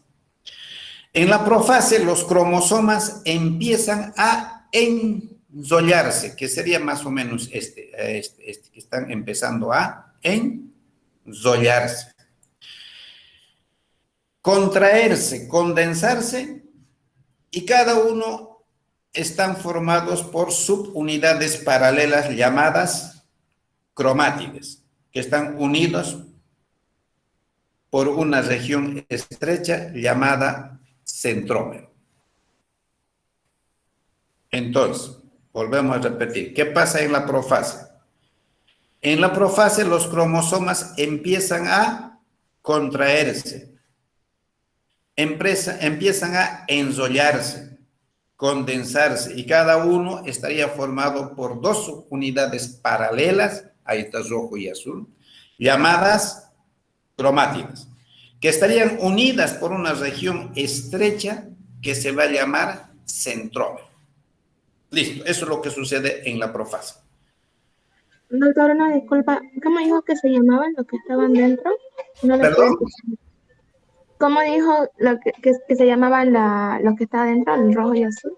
En la profase los cromosomas empiezan a enrollarse, que sería más o menos este que están empezando a enrollarse. Contraerse, condensarse, y cada uno están formados por subunidades paralelas llamadas cromátides, que están unidos por una región estrecha llamada centrómero. Entonces, volvemos a repetir, ¿qué pasa en la profase? En la profase los cromosomas empiezan a contraerse, empiezan a enrollarse, condensarse, y cada uno estaría formado por dos unidades paralelas, ahí está rojo y azul, llamadas cromátidas, que estarían unidas por una región estrecha que se va a llamar centrómero. Listo, eso es lo que sucede en la profase. Doctor, una disculpa, ¿cómo dijo que se llamaban los que estaban dentro? No lo ¿Perdón? escuché. ¿Cómo dijo que se llamaban los que estaban dentro, el rojo y azul?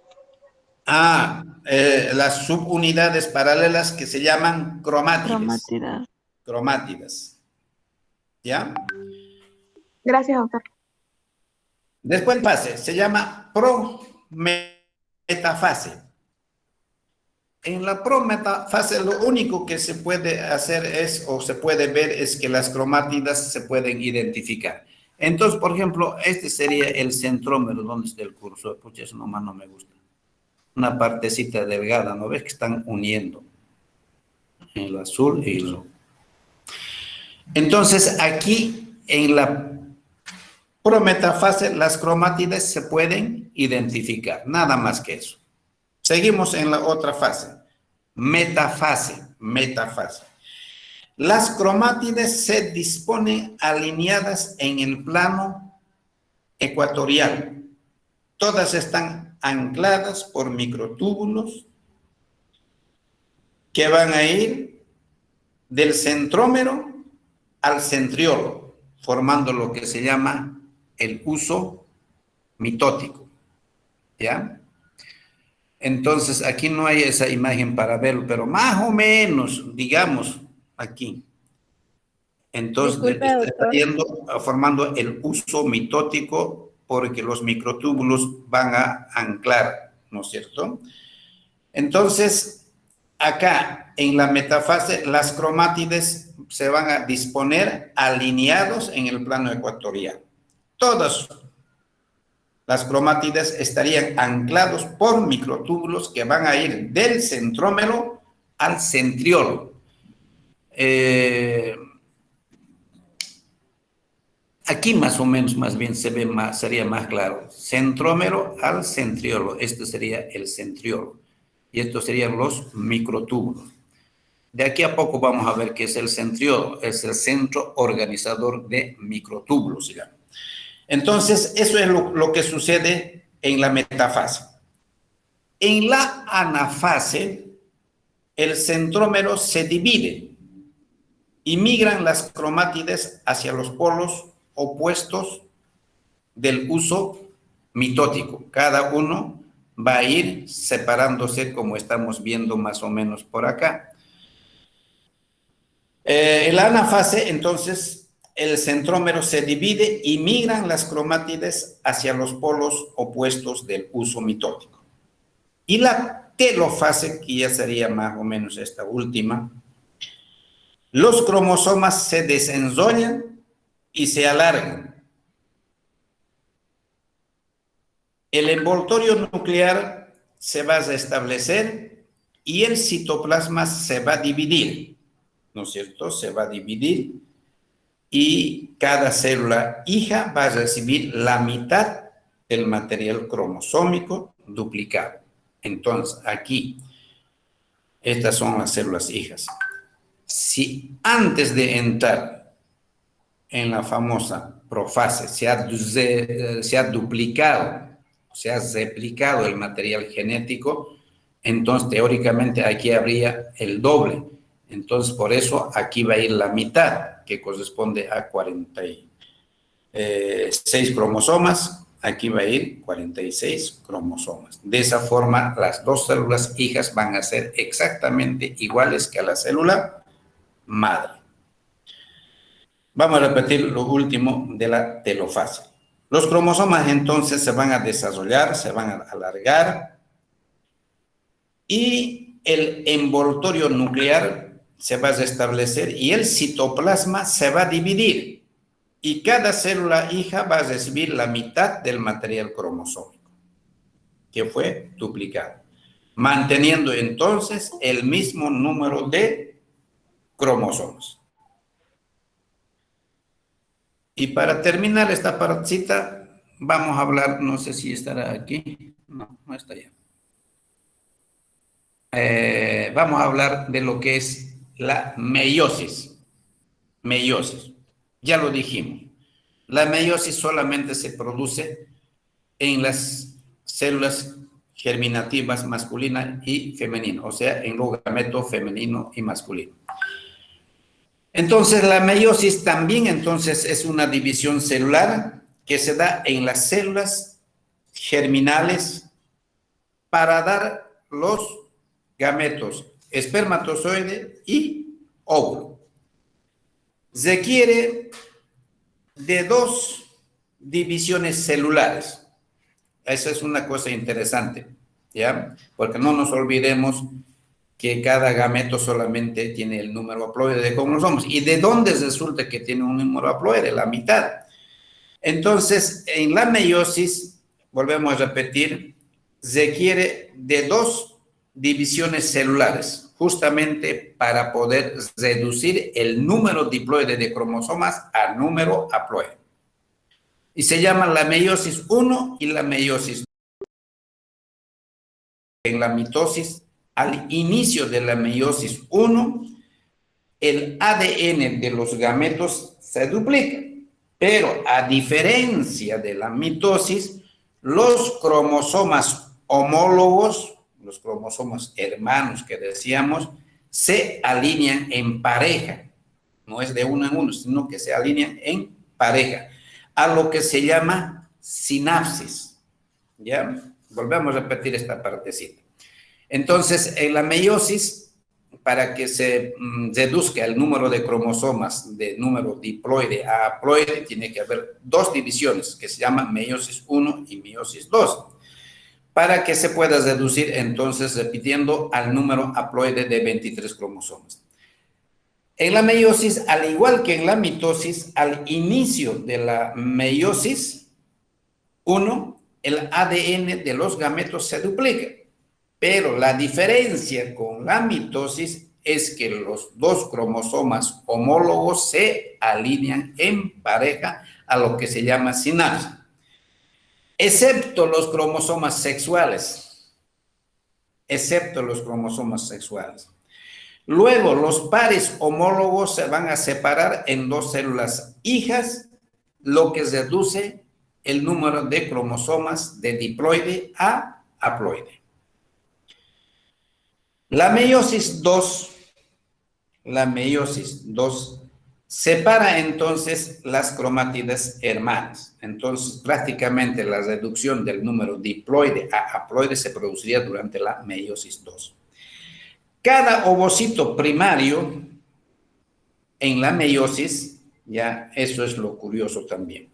Las subunidades paralelas que se llaman cromátides. Cromátidas. ¿Ya? Gracias, doctor. Después pase, se llama prometafase. En la prometafase lo único que se puede hacer o se puede ver es que las cromátidas se pueden identificar. Entonces, por ejemplo, este sería el centrómero, donde está el cursor. Pucha, eso nomás no me gusta. Una partecita delgada, ¿no ves? Que están uniendo el azul y el rojo. Entonces, aquí en la prometafase, las cromátidas se pueden identificar, nada más que eso. Seguimos en la otra fase, metafase. Las cromátidas se disponen alineadas en el plano ecuatorial, todas están ancladas por microtúbulos que van a ir del centrómero al centriolo, formando lo que se llama el uso mitótico, ¿ya? Entonces, aquí no hay esa imagen para verlo, pero más o menos, digamos, aquí. Entonces, Disculpe, doctor. formando el uso mitótico porque los microtúbulos van a anclar, ¿no es cierto? Entonces, acá en la metafase, las cromátides se van a disponer alineados en el plano ecuatorial. Todas las cromátides estarían anclados por microtúbulos que van a ir del centrómero al centriolo. Aquí más o menos, más bien se ve más, sería más claro. Centrómero al centriolo. Este sería el centriolo. Y estos serían los microtúbulos. De aquí a poco vamos a ver qué es el centriolo. Es el centro organizador de microtúbulos, digamos. Entonces, eso es lo que sucede en la metafase. En la anafase, el centrómero se divide y migran las cromátides hacia los polos opuestos del uso mitótico. Cada uno va a ir separándose como estamos viendo más o menos por acá. En la anafase, entonces, el centrómero se divide y migran las cromátides hacia los polos opuestos del uso mitótico. Y la telofase, que ya sería más o menos esta última, los cromosomas se desenzollan y se alargan. El envoltorio nuclear se va a restablecer y el citoplasma se va a dividir, ¿no es cierto? Se va a dividir y cada célula hija va a recibir la mitad del material cromosómico duplicado. Entonces, aquí, estas son las células hijas. Si antes de entrar en la famosa profase se ha duplicado, se ha replicado el material genético, entonces teóricamente aquí habría el doble. Entonces, por eso aquí va a ir la mitad, que corresponde a 46 cromosomas. Aquí va a ir 46 cromosomas. De esa forma, las dos células hijas van a ser exactamente iguales que a la célula madre. Vamos a repetir lo último de la telofase. Los cromosomas entonces se van a desarrollar, se van a alargar y el envoltorio nuclear se va a restablecer y el citoplasma se va a dividir y cada célula hija va a recibir la mitad del material cromosómico que fue duplicado, manteniendo entonces el mismo número de cromosomas. Y para terminar esta partecita, vamos a hablar, no sé si estará aquí, no está ya. Vamos a hablar de lo que es la meiosis. Meiosis, ya lo dijimos. La meiosis solamente se produce en las células germinativas masculina y femenina, o sea, en los gametos femenino y masculino. Entonces, la meiosis también entonces es una división celular que se da en las células germinales para dar los gametos, espermatozoide y óvulo. Requiere de dos divisiones celulares. Esa es una cosa interesante, ¿ya? Porque no nos olvidemos que cada gameto solamente tiene el número haploide de cromosomas. ¿Y de dónde resulta que tiene un número haploide? La mitad. Entonces, en la meiosis, volvemos a repetir, requiere de dos divisiones celulares, justamente para poder reducir el número diploide de cromosomas a número haploide. Y se llaman la meiosis 1 y la meiosis 2. En la mitosis, al inicio de la meiosis 1, el ADN de los gametos se duplica, pero a diferencia de la mitosis, Los cromosomas homólogos, los cromosomas hermanos que decíamos, se alinean en pareja. No es de uno en uno, sino que se alinean en pareja, a lo que se llama sinapsis. ¿Ya? Volvemos a repetir esta partecita. Entonces, en la meiosis, para que se reduzca el número de cromosomas de número diploide a haploide, tiene que haber dos divisiones que se llaman meiosis 1 y meiosis 2, para que se pueda reducir entonces repitiendo al número haploide de 23 cromosomas. En la meiosis, al igual que en la mitosis, al inicio de la meiosis 1, el ADN de los gametos se duplica. Pero la diferencia con la mitosis es que los dos cromosomas homólogos se alinean en pareja a lo que se llama sinapsis, excepto los cromosomas sexuales. Excepto los cromosomas sexuales. Luego, los pares homólogos se van a separar en dos células hijas, lo que reduce el número de cromosomas de diploide a haploide. La meiosis 2 separa entonces las cromátides hermanas. Entonces, prácticamente la reducción del número diploide a haploide se produciría durante la meiosis 2. Cada ovocito primario en la meiosis, ya eso es lo curioso también,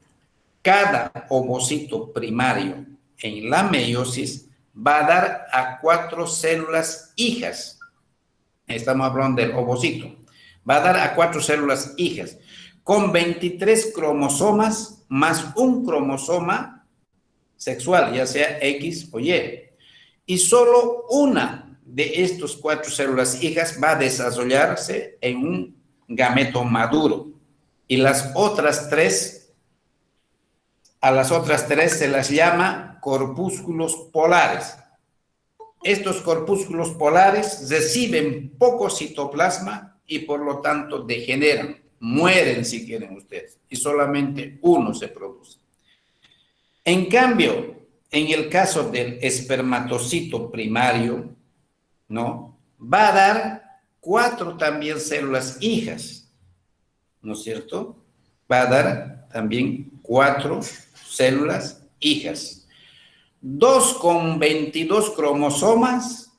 cada ovocito primario en la meiosis va a dar a 4 células hijas. Estamos hablando del ovocito. Va a dar a 4 células hijas con 23 cromosomas más un cromosoma sexual, ya sea X o Y. Y solo una de estas 4 células hijas va a desarrollarse en un gameto maduro. Y las otras 3, a las otras 3 se las llama corpúsculos polares. Estos corpúsculos polares reciben poco citoplasma y por lo tanto degeneran, mueren si quieren ustedes, y solamente uno se produce. En cambio, en el caso del espermatocito primario, ¿no? Va a dar 4 también células hijas, ¿no es cierto? Va a dar también 4 células hijas. 2 con 22 cromosomas,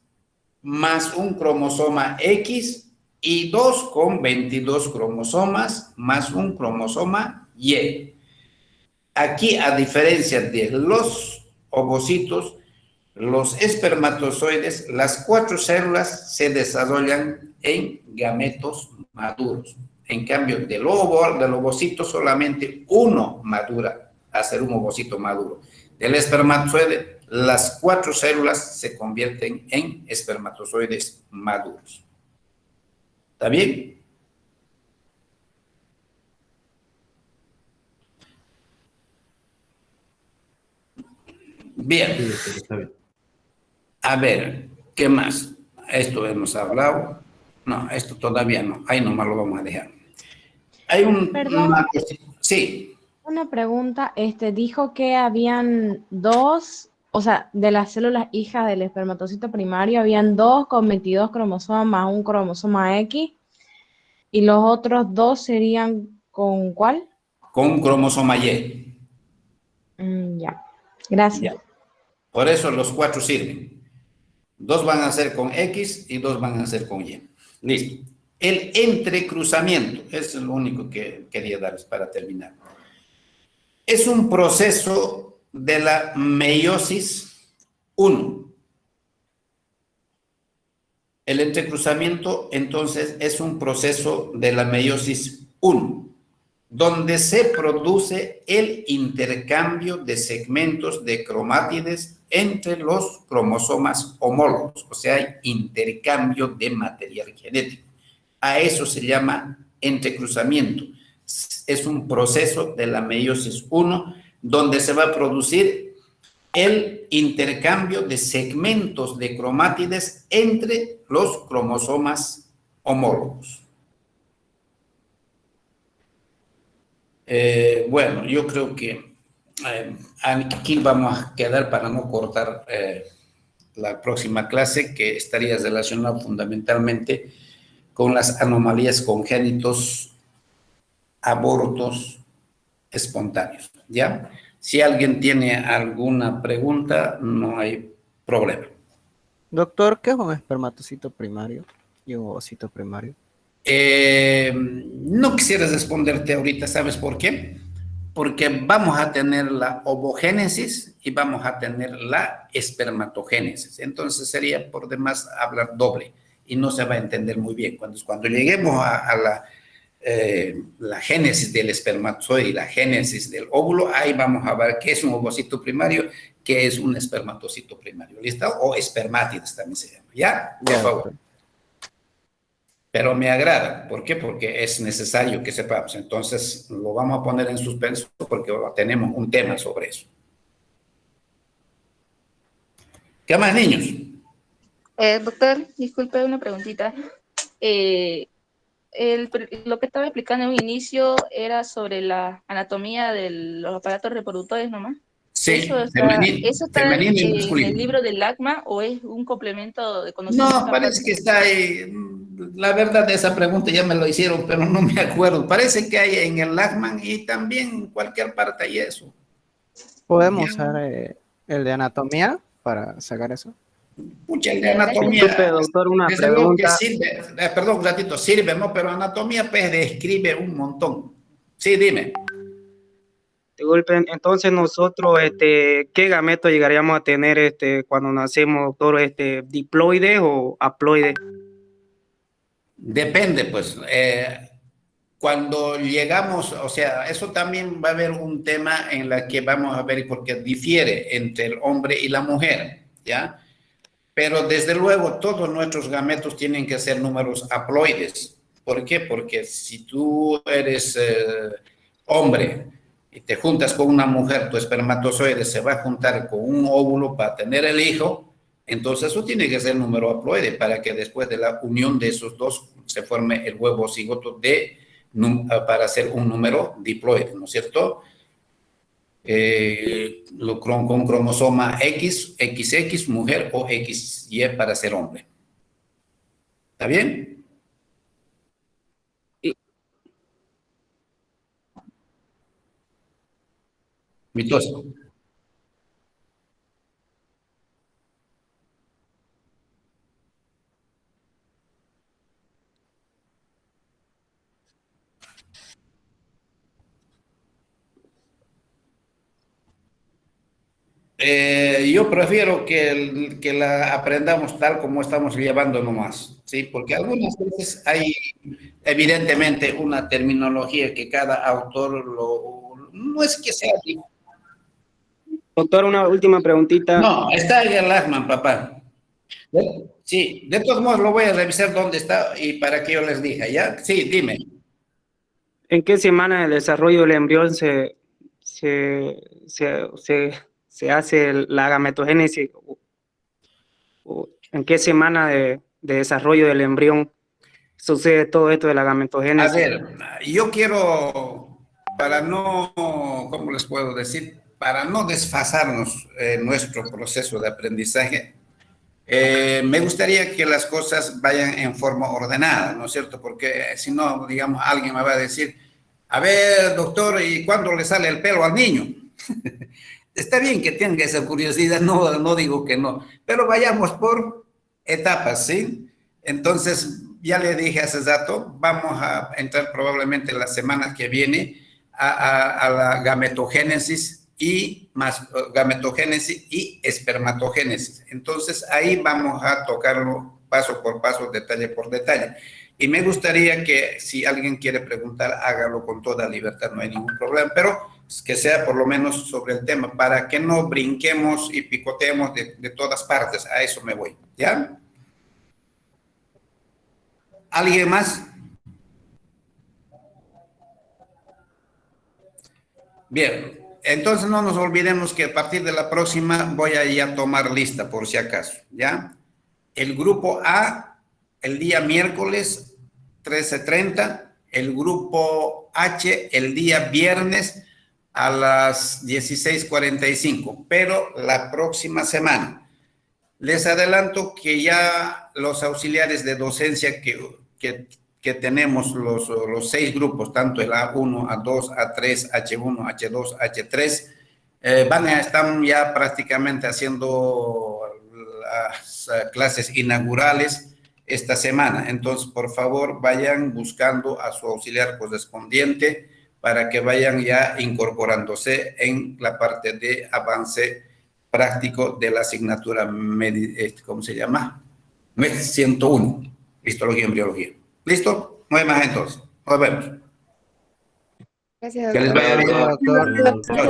más un cromosoma X, y 2 con 22 cromosomas, más un cromosoma Y. Aquí, a diferencia de los ovocitos, los espermatozoides, las 4 células se desarrollan en gametos maduros. En cambio, del ovocito solamente uno madura a ser un ovocito maduro. Del espermatozoide, las 4 células se convierten en espermatozoides maduros. ¿Está bien? Bien. Sí, está bien. A ver, ¿qué más? Esto hemos hablado. No, esto todavía no. Ahí nomás lo vamos a dejar. Hay Perdón. Sí. Una pregunta, dijo que habían 2, o sea, de las células hijas del espermatocito primario, habían 2 con 22 cromosomas más un cromosoma X, y los otros 2 serían ¿con cuál? Con cromosoma Y. Ya, gracias. Ya. Por eso los 4 sirven. 2 van a ser con X y 2 van a ser con Y. Listo. El entrecruzamiento, eso es lo único que quería darles para terminar. Es un proceso de la meiosis 1. El entrecruzamiento, entonces, es un proceso de la meiosis 1, donde se produce el intercambio de segmentos de cromátides entre los cromosomas homólogos, o sea, hay intercambio de material genético. A eso se llama entrecruzamiento. Es un proceso de la meiosis 1 donde se va a producir el intercambio de segmentos de cromátides entre los cromosomas homólogos. Bueno, yo creo que aquí vamos a quedar para no cortar la próxima clase, que estaría relacionada fundamentalmente con las anomalías congénitos, abortos espontáneos, ¿ya? Si alguien tiene alguna pregunta, no hay problema. Doctor, ¿qué es un espermatocito primario y un ovocito primario? No quisiera responderte ahorita, ¿sabes por qué? Porque vamos a tener la ovogénesis y vamos a tener la espermatogénesis. Entonces sería por demás hablar doble y no se va a entender muy bien. Cuando lleguemos a la génesis del espermatozoide y la génesis del óvulo, ahí vamos a ver qué es un ovocito primario, qué es un espermatocito primario, ¿listo? O espermátides también se llama, ¿ya? Por favor. Doctor. Pero me agrada. ¿Por qué? Porque es necesario que sepamos. Entonces, lo vamos a poner en suspenso porque tenemos un tema sobre eso. ¿Qué más, niños? Doctor, disculpe una preguntita. Lo que estaba explicando en un inicio era sobre la anatomía de los aparatos reproductores nomás. Sí, ¿Eso está femenino y en masculino. el libro del ACMA o es un complemento de conocimiento? No, parece que está ahí. La verdad, esa pregunta ya me lo hicieron, pero no me acuerdo. Parece que hay en el LACMAN y también en cualquier parte hay eso. ¿Podemos usar el de anatomía para sacar eso? Pucha, el de anatomía. Disculpe, doctor, una Desde luego que pregunta. sirve, perdón, un ratito, sirve, ¿no? Pero anatomía, pues, describe un montón. Sí, dime. Disculpen, entonces nosotros, ¿qué gameto llegaríamos a tener cuando nacemos, doctor? ¿Diploide o haploide? Depende, pues. Cuando llegamos, o sea, eso también va a haber un tema en la que vamos a ver porque difiere entre el hombre y la mujer, ¿ya? Pero desde luego todos nuestros gametos tienen que ser números haploides. ¿Por qué? Porque si tú eres hombre y te juntas con una mujer, tu espermatozoide se va a juntar con un óvulo para tener el hijo, entonces eso tiene que ser número haploide para que después de la unión de esos dos se forme el huevo cigoto para hacer un número diploide, ¿no es cierto? Con cromosoma X, XX, mujer, o XY para ser hombre. ¿Está bien? Mitoso. Yo prefiero que la aprendamos tal como estamos llevando nomás, ¿sí? Porque algunas veces hay evidentemente una terminología que cada autor no es que sea... Doctor, una última preguntita. No, está en el Lachman, papá. Sí, de todos modos lo voy a revisar dónde está y para que yo les diga, ¿ya? Sí, dime. ¿En qué semana del desarrollo del embrión se hace la gametogénesis? ¿En qué semana de desarrollo del embrión sucede todo esto de la gametogénesis? A ver, yo quiero, para no, ¿cómo les puedo decir? Para no desfasarnos en nuestro proceso de aprendizaje, me gustaría que las cosas vayan en forma ordenada, ¿no es cierto? Porque si no, digamos, alguien me va a decir, a ver, doctor, ¿y cuándo le sale el pelo al niño? Está bien que tenga esa curiosidad, no digo que no, pero vayamos por etapas, ¿sí? Entonces, ya le dije hace rato, vamos a entrar probablemente la semana que viene a la gametogénesis y espermatogénesis. Entonces, ahí vamos a tocarlo paso por paso, detalle por detalle. Y me gustaría que si alguien quiere preguntar, hágalo con toda libertad, no hay ningún problema, pero que sea por lo menos sobre el tema, para que no brinquemos y picoteemos de todas partes. A eso me voy, ¿ya? ¿Alguien más? Bien, entonces no nos olvidemos que a partir de la próxima voy a ya tomar lista por si acaso, ¿ya? El grupo A, el día miércoles 13:30, el grupo H, el día viernes a las 16:45, pero la próxima semana. Les adelanto que ya los auxiliares de docencia que tenemos, los 6 grupos, tanto el A1, A2, A3, H1, H2, H3, están ya prácticamente haciendo las clases inaugurales esta semana. Entonces, por favor, vayan buscando a su auxiliar correspondiente para que vayan ya incorporándose en la parte de avance práctico de la asignatura, ¿cómo se llama? MED 101, histología y embriología. ¿Listo? No hay más entonces. Nos vemos. Gracias, Que les doctor. vaya bien. Doctor.